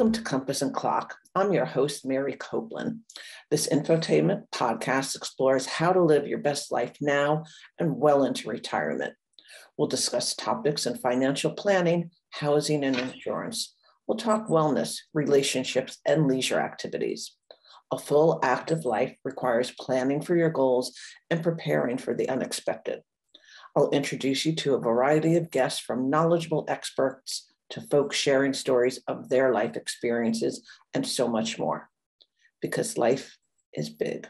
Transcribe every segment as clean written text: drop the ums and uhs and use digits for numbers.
Welcome to Compass and Clock. I'm your host, Mary Copeland. This infotainment podcast explores how to live your best life now and well into retirement. We'll discuss topics in financial planning, housing, and insurance. We'll talk wellness, relationships, and leisure activities. A full active life requires planning for your goals and preparing for the unexpected. I'll introduce you to a variety of guests, from knowledgeable experts to folks sharing stories of their life experiences and so much more. Because life is big.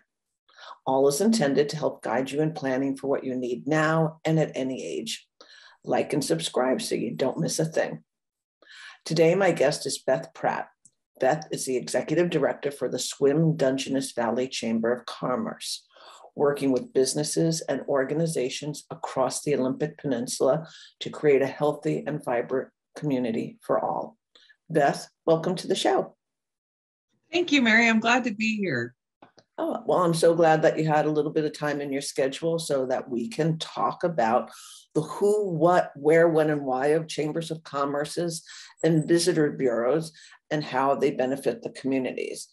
All is intended to help guide you in planning for what you need now and at any age. Like and subscribe so you don't miss a thing. Today, my guest is Beth Pratt. Beth is the Executive Director for the Sequim-Dungeness Valley Chamber of Commerce, working with businesses and organizations across the Olympic Peninsula to create a healthy and vibrant community for all. Beth, welcome to the show. Thank you, Mary. I'm glad to be here. Oh, well, I'm so glad that you had a little bit of time in your schedule so that we can talk about the who, what, where, when, and why of chambers of commerces and visitor bureaus and how they benefit the communities.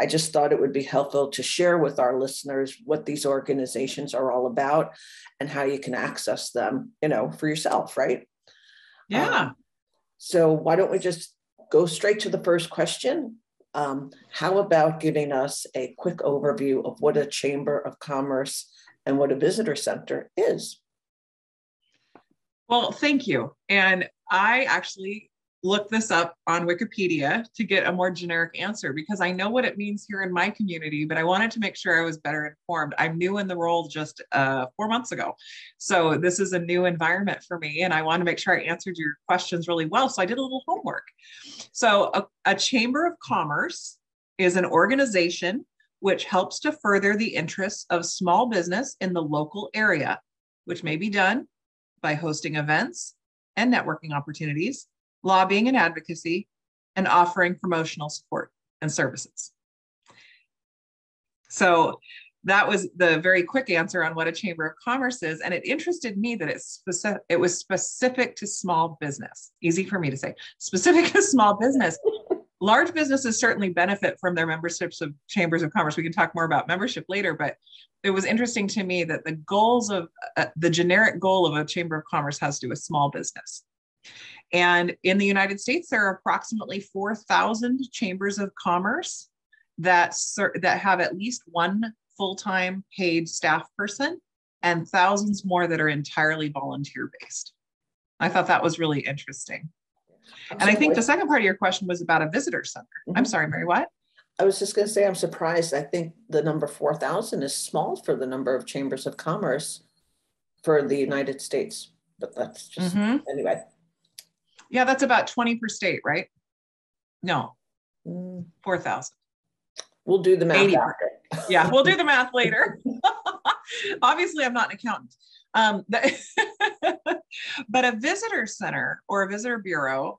I just thought it would be helpful to share with our listeners what these organizations are all about and how you can access them, for yourself, right? Yeah. So why don't we just go straight to the first question? How about giving us a quick overview of what a chamber of commerce and what a visitor center is? Well, thank you. And I actually looked this up on Wikipedia to get a more generic answer because I know what it means here in my community, but I wanted to make sure I was better informed. I'm new in the role just 4 months ago. So this is a new environment for me, and I want to make sure I answered your questions really well. So I did a little homework. So a chamber of commerce is an organization which helps to further the interests of small business in the local area, which may be done by hosting events and networking opportunities, lobbying and advocacy, and offering promotional support and services. So that was the very quick answer on what a chamber of commerce is. And it interested me that it was specific to small business. Easy for me to say, specific to small business. Large businesses certainly benefit from their memberships of chambers of commerce. We can talk more about membership later, but it was interesting to me that the goals of the generic goal of a chamber of commerce has to do with small business. And in the United States, there are approximately 4,000 chambers of commerce that have at least one full-time paid staff person and thousands more that are entirely volunteer-based. I thought that was really interesting. And I think the second part of your question was about a visitor center. Mm-hmm. I'm sorry, Mary, what? I was just going to say, I'm surprised. I think the number 4,000 is small for the number of chambers of commerce for the United States, but that's just, anyway. Yeah, that's about 20 per state, right? No, 4,000. We'll do the math after. Yeah, we'll do the math later. Obviously, I'm not an accountant. But a visitor center or a visitor bureau,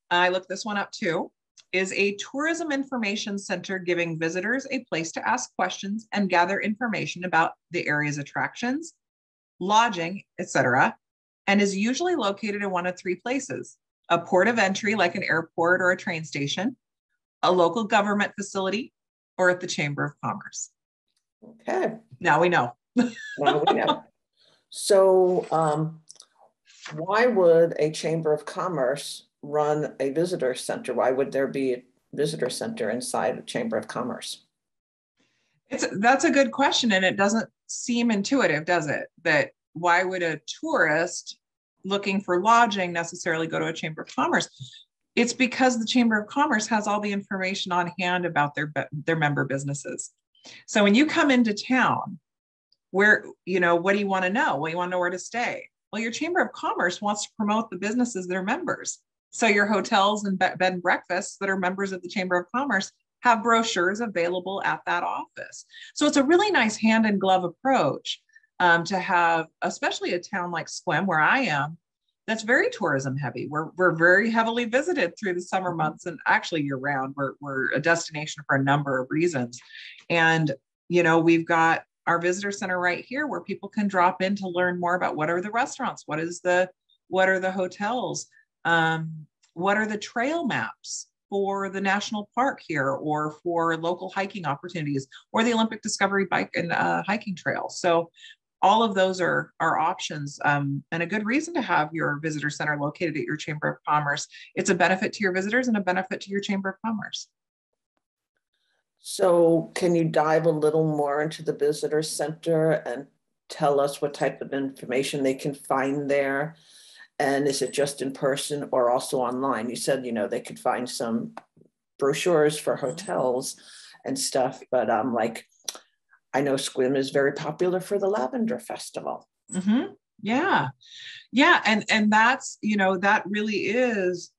I looked this one up too, is a tourism information center giving visitors a place to ask questions and gather information about the area's attractions, lodging, etc., and is usually located in one of three places: a port of entry like an airport or a train station, a local government facility, or at the Chamber of Commerce. Okay. Now we know. Now we know. So why would a Chamber of Commerce run a visitor center? Why would there be a visitor center inside a Chamber of Commerce? That's a good question. And it doesn't seem intuitive, does it? That why would a tourist looking for lodging necessarily go to a Chamber of Commerce? It's because the Chamber of Commerce has all the information on hand about their member businesses. So when you come into town, what do you want to know? Well, you want to know where to stay. Well, your Chamber of Commerce wants to promote the businesses that are members. So your hotels and bed and breakfasts that are members of the Chamber of Commerce have brochures available at that office. So it's a really nice hand in glove approach to have, especially a town like Sequim, where I am, that's very tourism heavy. We're very heavily visited through the summer months, and actually year round. We're a destination for a number of reasons. And, we've got our visitor center right here where people can drop in to learn more about what are the restaurants, what are the hotels, what are the trail maps for the national park here, or for local hiking opportunities, or the Olympic Discovery Bike and hiking trail. So all of those are options, and a good reason to have your visitor center located at your Chamber of Commerce. It's a benefit to your visitors and a benefit to your Chamber of Commerce. So can you dive a little more into the visitor center and tell us what type of information they can find there? And is it just in person or also online? You said, they could find some brochures for hotels and stuff, but like, I know Sequim is very popular for the Lavender Festival. Mm-hmm. Yeah. And that's, that really is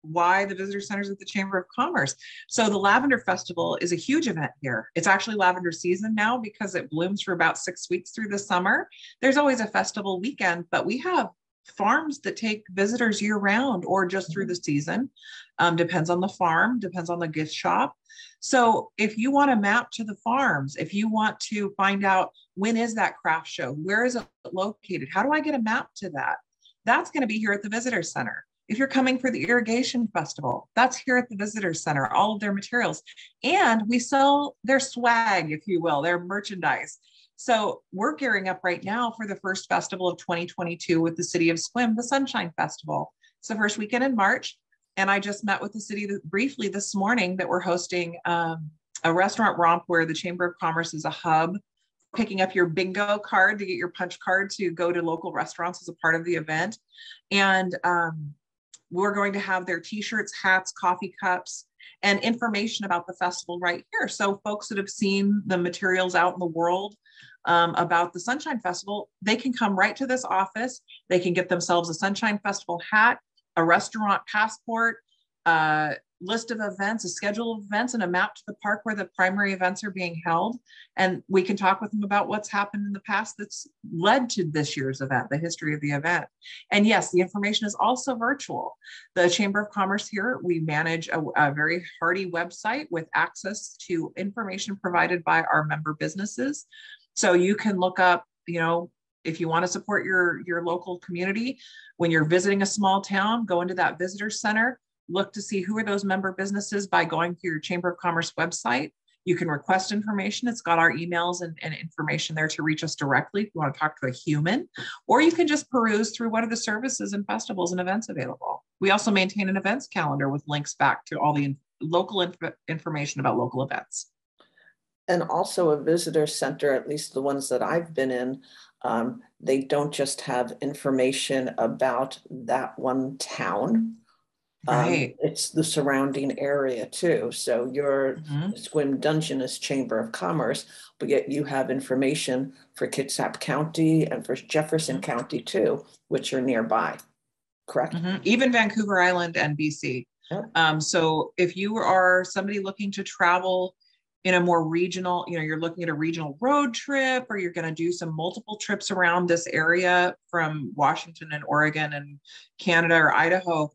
why the visitor centers at the Chamber of Commerce. So the Lavender Festival is a huge event here. It's actually lavender season now because it blooms for about 6 weeks through the summer. There's always a festival weekend, but we have farms that take visitors year round or just through the season. Depends on the farm, depends on the gift shop. So if you want to map to the farms, if you want to find out when is that craft show, where is it located? How do I get a map to that? That's going to be here at the visitor center. If you're coming for the irrigation festival, that's here at the visitor center, all of their materials. And we sell their swag, if you will, their merchandise. So we're gearing up right now for the first festival of 2022 with the city of Sequim, the Sunshine Festival. It's the first weekend in March. And I just met with the city briefly this morning that we're hosting a restaurant romp where the Chamber of Commerce is a hub, picking up your bingo card to get your punch card to go to local restaurants as a part of the event. And we're going to have their t-shirts, hats, coffee cups, and information about the festival right here. So folks that have seen the materials out in the world about the Sunshine Festival, they can come right to this office. They can get themselves a Sunshine Festival hat, a restaurant passport, a list of events, a schedule of events, and a map to the park where the primary events are being held. And we can talk with them about what's happened in the past that's led to this year's event, the history of the event. And yes, the information is also virtual. The Chamber of Commerce here, we manage a very hearty website with access to information provided by our member businesses. So you can look up, if you want to support your local community, when you're visiting a small town, go into that visitor center, look to see who are those member businesses by going to your Chamber of Commerce website. You can request information. It's got our emails and information there to reach us directly if you want to talk to a human, or you can just peruse through what are the services and festivals and events available. We also maintain an events calendar with links back to all the local information about local events. And also a visitor center, at least the ones that I've been in, they don't just have information about that one town. Right. It's the surrounding area too. So your Sequim-Dungeness Chamber of Commerce, but yet you have information for Kitsap County and for Jefferson County too, which are nearby, correct? Even Vancouver Island and BC. Yep. So if you are somebody looking to travel in a more regional, you're looking at a regional road trip, or you're going to do some multiple trips around this area from Washington and Oregon and Canada or Idaho,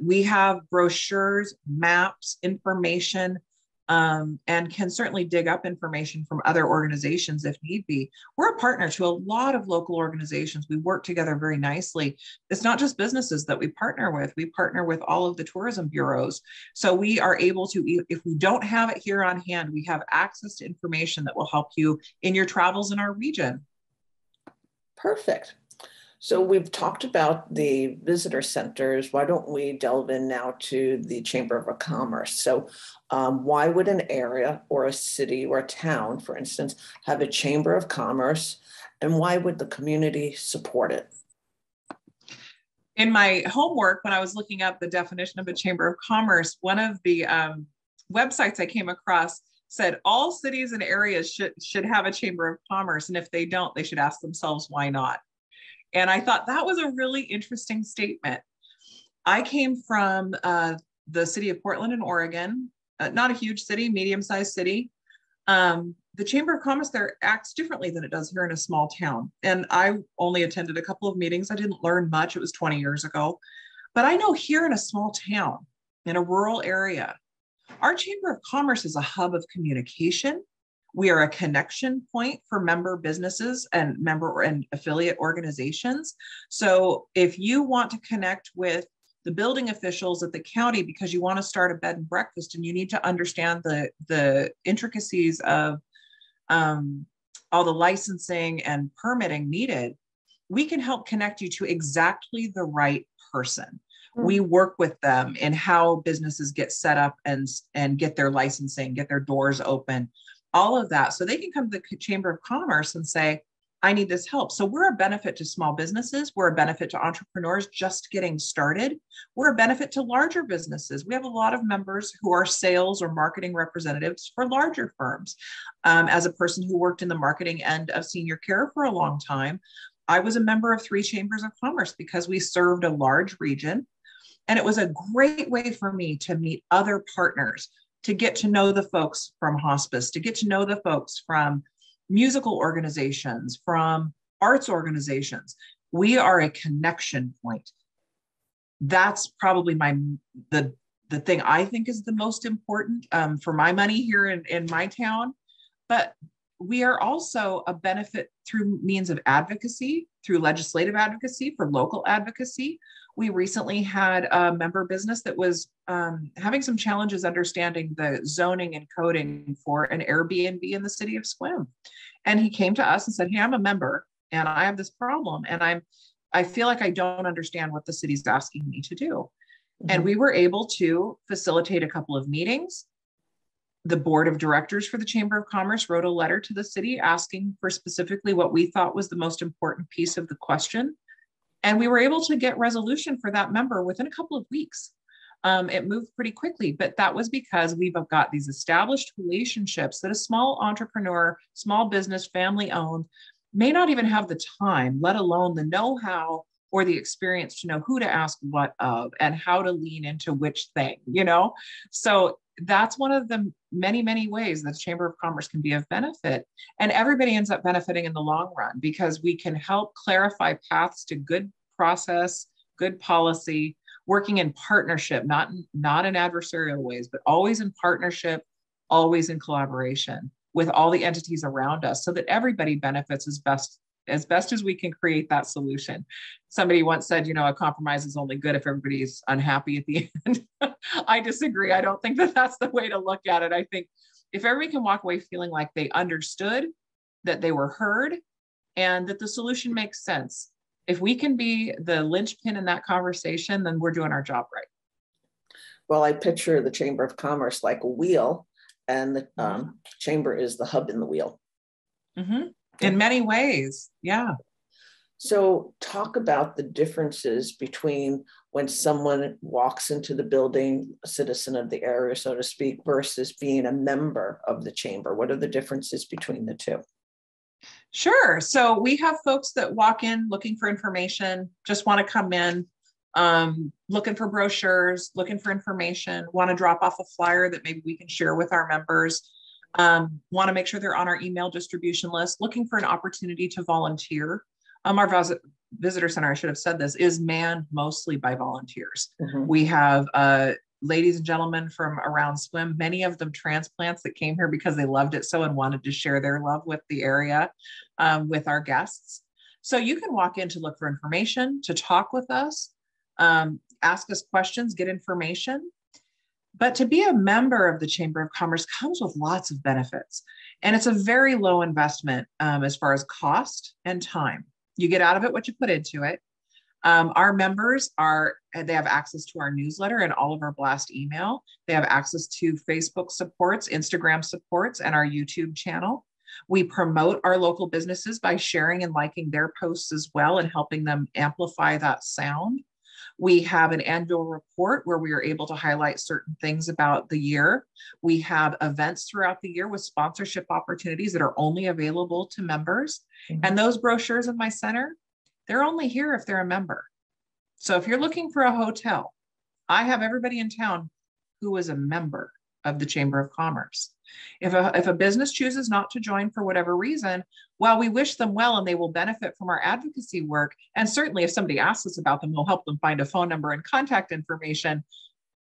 we have brochures, maps, information, and can certainly dig up information from other organizations if need be. We're a partner to a lot of local organizations. We work together very nicely. It's not just businesses that we partner with all of the tourism bureaus. So we are able to, if we don't have it here on hand, we have access to information that will help you in your travels in our region. Perfect. So we've talked about the visitor centers. Why don't we delve in now to the Chamber of Commerce? So why would an area or a city or a town, for instance, have a Chamber of Commerce, and why would the community support it? In my homework, when I was looking up the definition of a Chamber of Commerce, one of the websites I came across said all cities and areas should have a Chamber of Commerce. And if they don't, they should ask themselves, why not? And I thought that was a really interesting statement. I came from the city of Portland in Oregon, not a huge city, medium-sized city. The Chamber of Commerce there acts differently than it does here in a small town. And I only attended a couple of meetings. I didn't learn much. It was 20 years ago. But I know here in a small town, in a rural area, our Chamber of Commerce is a hub of communication. We are a connection point for member businesses and member and affiliate organizations. So if you want to connect with the building officials at the county, because you want to start a bed and breakfast and you need to understand the intricacies of all the licensing and permitting needed, we can help connect you to exactly the right person. We work with them in how businesses get set up and get their licensing, get their doors open, all of that. So they can come to the Chamber of Commerce and say, I need this help. So we're a benefit to small businesses. We're a benefit to entrepreneurs just getting started. We're a benefit to larger businesses. We have a lot of members who are sales or marketing representatives for larger firms. As a person who worked in the marketing end of senior care for a long time, I was a member of 3 chambers of commerce because we served a large region. And it was a great way for me to meet other partners, to get to know the folks from hospice, to get to know the folks from musical organizations, from arts organizations. We are a connection point. That's probably the thing I think is the most important for my money here in my town. But we are also a benefit through means of advocacy, through legislative advocacy, for local advocacy. We recently had a member business that was having some challenges understanding the zoning and coding for an Airbnb in the city of Sequim. And he came to us and said, hey, I'm a member and I have this problem. And I feel like I don't understand what the city's asking me to do. Mm-hmm. And we were able to facilitate a couple of meetings. The board of directors for the Chamber of Commerce wrote a letter to the city asking for specifically what we thought was the most important piece of the question. And we were able to get resolution for that member within a couple of weeks. It moved pretty quickly, but that was because we've got these established relationships that a small entrepreneur, small business, family owned, may not even have the time, let alone the know-how or the experience to know who to ask what of and how to lean into which thing, So that's one of the many, many ways that the Chamber of Commerce can be of benefit. And everybody ends up benefiting in the long run because we can help clarify paths to good process, good policy, working in partnership, not in adversarial ways, but always in partnership, always in collaboration with all the entities around us so that everybody benefits as best as we can create that solution. Somebody once said, a compromise is only good if everybody's unhappy at the end. I disagree. I don't think that that's the way to look at it. I think if everybody can walk away feeling like they understood, that they were heard, and that the solution makes sense, if we can be the linchpin in that conversation, then we're doing our job right. Well, I picture the Chamber of Commerce like a wheel, and the chamber is the hub in the wheel. Mm-hmm. In many ways, yeah. So talk about the differences between when someone walks into the building, a citizen of the area, so to speak, versus being a member of the chamber. What are the differences between the two? Sure. So we have folks that walk in looking for information, just want to come in, looking for brochures, looking for information, want to drop off a flyer that maybe we can share with our members. Want to make sure they're on our email distribution list, looking for an opportunity to volunteer. Our visitor center, I should have said this, is manned mostly by volunteers. Mm-hmm. We have ladies and gentlemen from around Sequim, many of them transplants that came here because they loved it so and wanted to share their love with the area, with our guests. So you can walk in to look for information, to talk with us, ask us questions, get information. But to be a member of the Chamber of Commerce comes with lots of benefits. And it's a very low investment as far as cost and time. You get out of it what you put into it. Our members they have access to our newsletter and all of our blast email. They have access to Facebook supports, Instagram supports, and our YouTube channel. We promote our local businesses by sharing and liking their posts as well and helping them amplify that sound. We have an annual report where we are able to highlight certain things about the year. We have events throughout the year with sponsorship opportunities that are only available to members. Mm-hmm. And those brochures in my center, they're only here if they're a member. So if you're looking for a hotel, I have everybody in town who is a member of the Chamber of Commerce. If a business chooses not to join for whatever reason, well, we wish them well and they will benefit from our advocacy work. And certainly if somebody asks us about them, we'll help them find a phone number and contact information.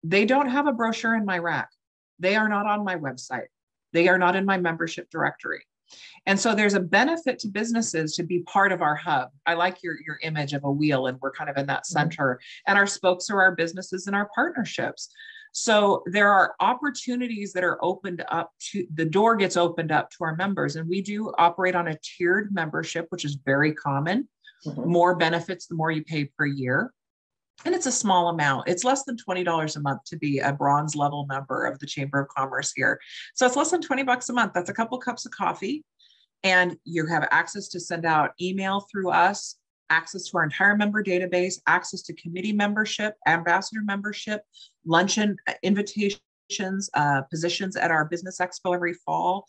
They don't have a brochure in my rack. They are not on my website. They are not in my membership directory. And so there's a benefit to businesses to be part of our hub. I like your image of a wheel, and we're kind of in that center. And our spokes are our businesses and our partnerships. So there are opportunities that are opened up to, the door gets opened up to our members. And we do operate on a tiered membership, which is very common. More benefits, the more you pay per year. And it's a small amount. It's less than $20 a month to be a bronze level member of the Chamber of Commerce here. So it's less than $20 a month. That's a couple cups of coffee. And you have access to send out email through us, access to our entire member database, access to committee membership, ambassador membership, luncheon invitations, positions at our business expo every fall.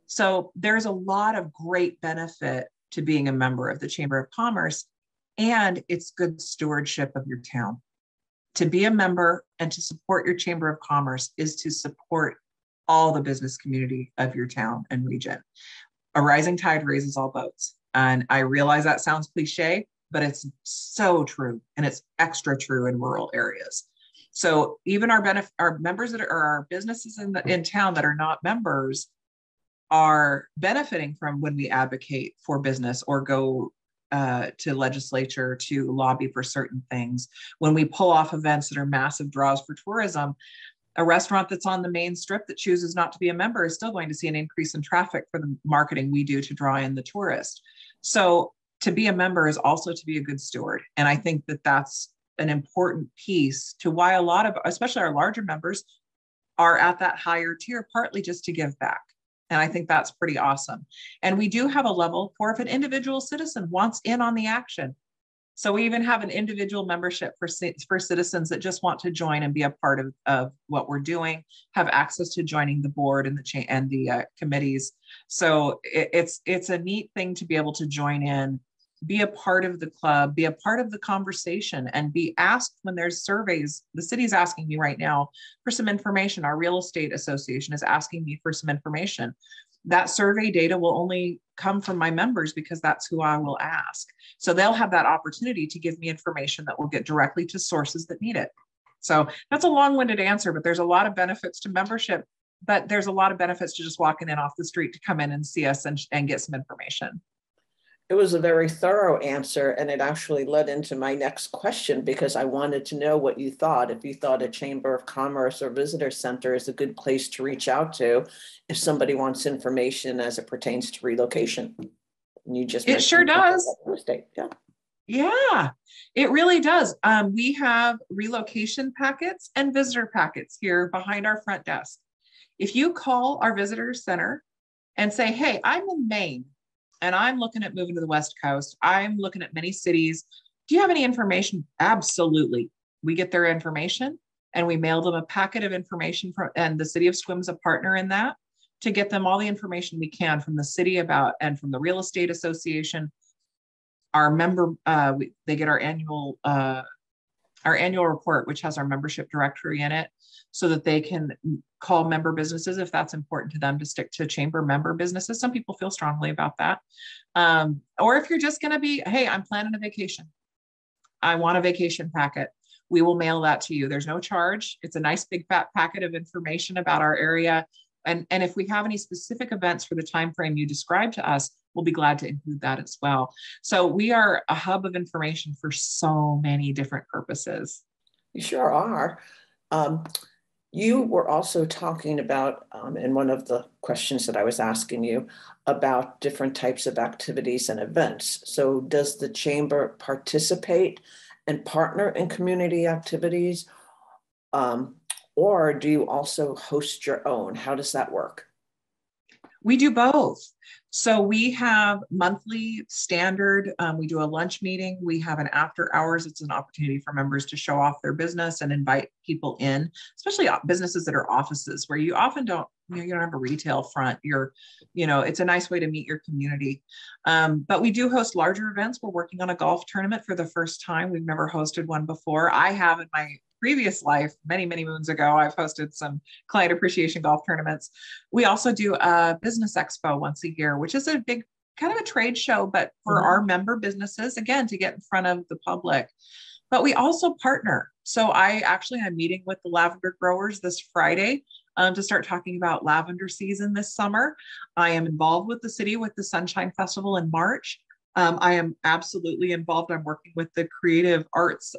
So there's a lot of great benefit to being a member of the Chamber of Commerce, and it's good stewardship of your town. To be a member and to support your Chamber of Commerce is to support all the business community of your town and region. A rising tide raises all boats. And I realize that sounds cliche, but it's so true. And it's extra true in rural areas. So even our members that are our businesses in town that are not members are benefiting from when we advocate for business or go to legislature to lobby for certain things. When we pull off events that are massive draws for tourism, a restaurant that's on the main strip that chooses not to be a member is still going to see an increase in traffic for the marketing we do to draw in the tourist. So to be a member is also to be a good steward. And I think that that's an important piece to why a lot of, especially our larger members, are at that higher tier, partly just to give back. And I think that's pretty awesome. And we do have a level for if an individual citizen wants in on the action. So we even have an individual membership for citizens that just want to join and be a part of what we're doing, have access to joining the board and the committees. So it's a neat thing to be able to join in, be a part of the club, be a part of the conversation, and be asked when there's surveys. The city's asking me right now for some information. Our real estate association is asking me for some information. That survey data will only come from my members because that's who I will ask. So they'll have that opportunity to give me information that will get directly to sources that need it. So that's a long-winded answer, but there's a lot of benefits to membership, but there's a lot of benefits to just walking in off the street to come in and see us and get some information. It was a very thorough answer, and it actually led into my next question because I wanted to know what you thought. If you thought a Chamber of Commerce or Visitor Center is a good place to reach out to if somebody wants information as it pertains to relocation. And you just it sure does. Real estate. Yeah. Yeah, it really does. We have relocation packets and visitor packets here behind our front desk. If you call our visitor center and say, hey, I'm in Maine, and I'm looking at moving to the West Coast. I'm looking at many cities. Do you have any information? Absolutely. We get their information and we mail them a packet of information and the city of Sequim's a partner in that to get them all the information we can from the city and from the real estate association. Our member, they get our annual report, which has our membership directory in it, so that they can call member businesses if that's important to them to stick to chamber member businesses. Some people feel strongly about that. Or if you're just going to be, hey, I'm planning a vacation. I want a vacation packet. We will mail that to you. There's no charge. It's a nice big fat packet of information about our area. And if we have any specific events for the time frame you described to us, we'll be glad to include that as well. So we are a hub of information for so many different purposes. You sure are. You were also talking about, in one of the questions that I was asking you, about different types of activities and events. So does the Chamber participate and partner in community activities? Or do you also host your own? How does that work? We do both. So we have monthly standard, we do a lunch meeting. We have an after hours. It's an opportunity for members to show off their business and invite people in, especially businesses that are offices where you often don't, you don't have a retail front. It's a nice way to meet your community. But we do host larger events. We're working on a golf tournament for the first time. We've never hosted one before. I have in my previous life, many, many moons ago, I've hosted some client appreciation golf tournaments. We also do a business expo once a year, which is a big kind of a trade show, but for our member businesses, again, to get in front of the public. But we also partner. So I'm meeting with the lavender growers this Friday. to start talking about lavender season this summer. I am involved with the city with the Sunshine Festival in March. I am absolutely involved. I'm working with the creative arts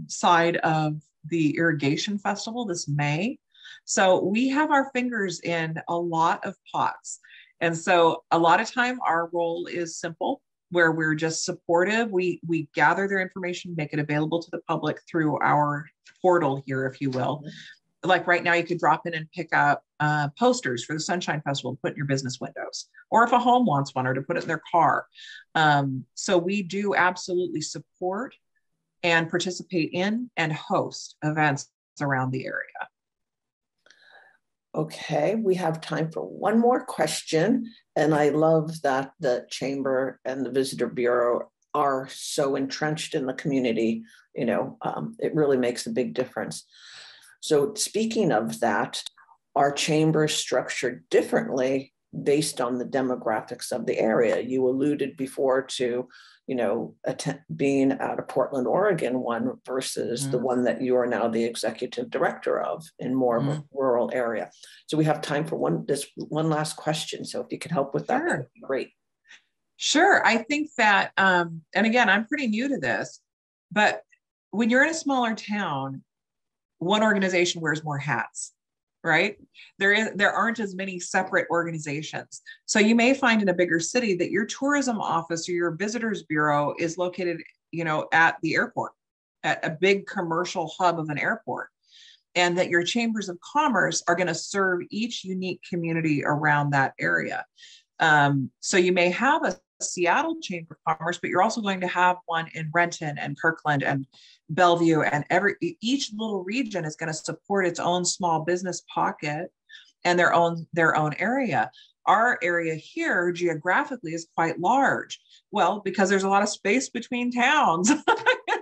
side of the Irrigation Festival this May. So we have our fingers in a lot of pots. And so a lot of time our role is simple, where we're just supportive. We gather their information, make it available to the public through our portal here, if you will. Like right now, you could drop in and pick up posters for the Sunshine Festival to put in your business windows, or if a home wants one, or to put it in their car. So we do absolutely support and participate in and host events around the area. Okay, we have time for one more question. And I love that the Chamber and the Visitor Bureau are so entrenched in the community. It really makes a big difference. So speaking of that, our chamber is structured differently based on the demographics of the area. You alluded before to, being out of Portland, Oregon one versus the one that you are now the executive director of in more of a rural area. So we have time for one last question. So if you could help with that, Sure. that'd be great. Sure. I think that, and again, I'm pretty new to this, but when you're in a smaller town, one organization wears more hats, right? There aren't as many separate organizations. So you may find in a bigger city that your tourism office or your visitors bureau is located, at the airport, at a big commercial hub of an airport, and that your chambers of commerce are going to serve each unique community around that area. So you may have a Seattle Chamber of Commerce, but you're also going to have one in Renton and Kirkland and Bellevue, and each little region is going to support its own small business pocket and their own area. Our area here geographically is quite large. Well, because there's a lot of space between towns.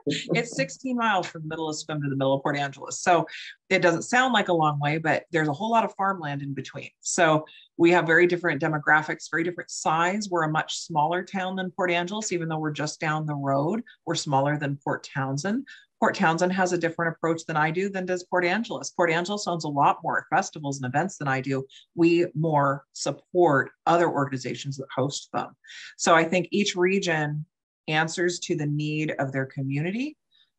It's 16 miles from the middle of Sequim to the middle of Port Angeles. So it doesn't sound like a long way, but there's a whole lot of farmland in between. So we have very different demographics, very different size. We're a much smaller town than Port Angeles, even though we're just down the road. We're smaller than Port Townsend. Port Townsend has a different approach than I do than does Port Angeles. Port Angeles owns a lot more festivals and events than I do. We more support other organizations that host them. So I think each region answers to the need of their community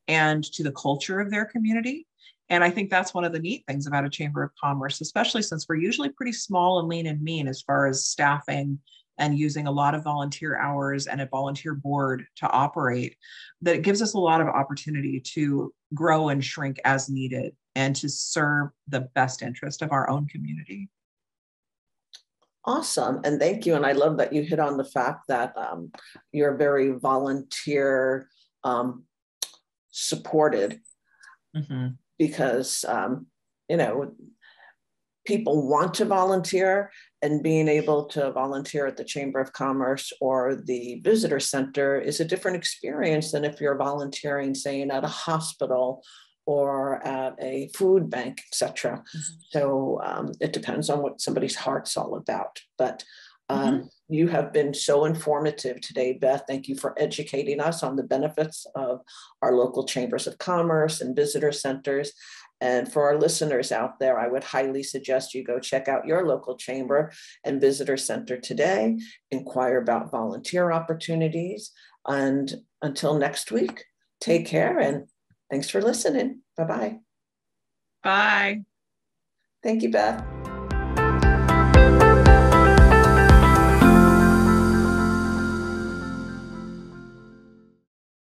and to the culture of their community. And I think that's one of the neat things about a Chamber of Commerce, especially since we're usually pretty small and lean and mean as far as staffing and using a lot of volunteer hours and a volunteer board to operate, that it gives us a lot of opportunity to grow and shrink as needed and to serve the best interest of our own community. Awesome. And thank you. And I love that you hit on the fact that you're very volunteer supported, because, people want to volunteer, and being able to volunteer at the Chamber of Commerce or the Visitor Center is a different experience than if you're volunteering, saying at a hospital or at a food bank, etc. So it depends on what somebody's heart's all about. But you have been so informative today, Beth. Thank you for educating us on the benefits of our local chambers of commerce and visitor centers. And for our listeners out there, I would highly suggest you go check out your local chamber and visitor center today, inquire about volunteer opportunities. And until next week, take care, and thanks for listening. Bye-bye. Bye. Thank you, Beth.